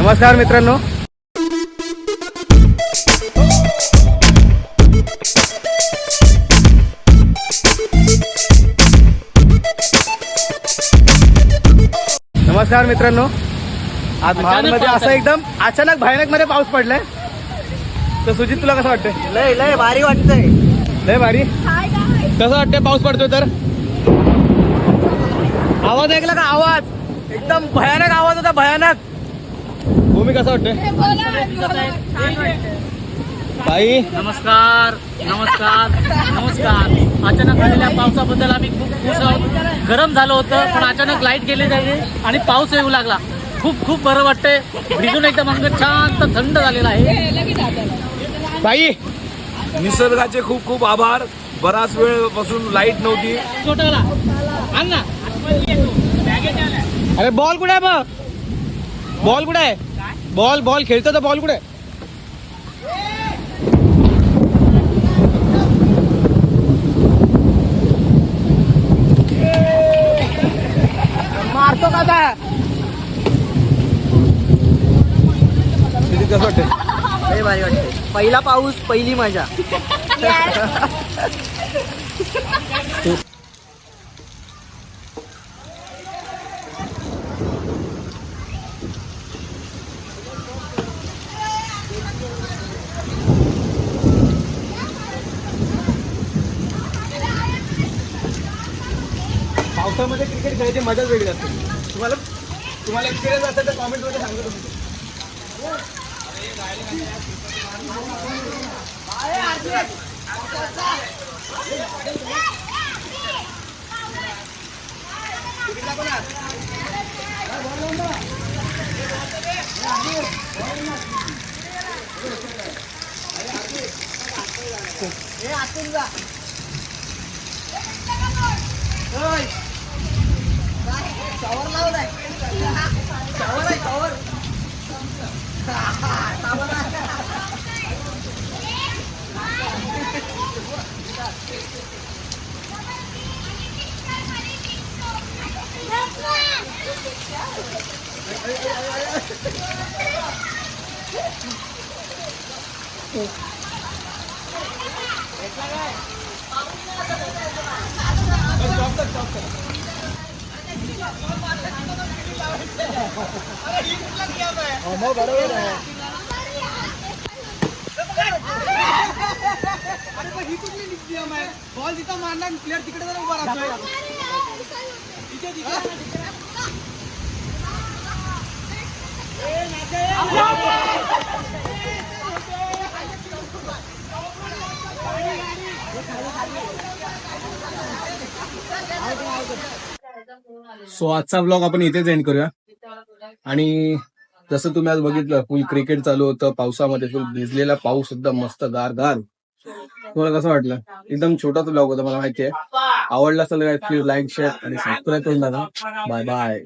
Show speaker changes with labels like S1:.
S1: नमस्कार मित्रांनो, नमस्कार मित्रांनो, आज महाडमध्ये असं एकदम अचानक भयानक मध्ये पाऊस पडलाय. तर सुजित, तुला कसं वाटतंय?
S2: लय लय भारी वाटतंय.
S1: लय भारी. कसं वाटतंय पाऊस पडतोय तर? आवाज ऐकला का? आवाज एकदम भयानक आवाज होता, भयानक. भूमी, कसं वाटतंय? बाई,
S3: नमस्कार नमस्कार नमस्कार. अचानक आलेल्या पावसाबद्दल आम्ही खूप खुश आहोत. गरम झालं होतं पण अचानक लाईट गेली जाईल आणि पाऊस येऊ लागला. खूप खूप बरं वाटतंय. भिजून एकदम अंग शांत थंड झालेला आहे.
S1: बाई,
S4: निसर्गाचे खूप खूप आभार. बराच वेळपासून लाईट नव्हती.
S3: छोटाला अंग ना.
S1: अरे बॉल कुठे आहे? मग बॉल कुठे आहे? बॉल बॉल खेळतो तर बॉल कुठे आहे? मारतो का आता? कसं वाटतंय?
S2: लय भारी वाटतंय. पहिला पाऊस, पहिली मजा.
S1: पावसामध्ये क्रिकेट खेळायची मजाच वेगळी असते. तुम्हाला एक्सपिरियन्स असेल तर कॉमेंट मध्ये सांगा तुम्ही. बॉल तिथं मारला, प्लेअर तिकडे जरा उभा राहतोय. सो आजचा ब्लॉग आपण इथेच एंड करूया. आणि जसं तुम्ही आज बघितलं, फुल क्रिकेट चालू होतं पावसामध्ये. फुल भिजलेला पाऊस, एकदम मस्त गार गार. तुम्हाला कसं वाटलं? एकदम छोटाच ब्लॉग होता, मला माहितीये. आवडला असेल प्लीज लाईक, शेअर आणि सबस्क्राईब करून टाका. Bye bye.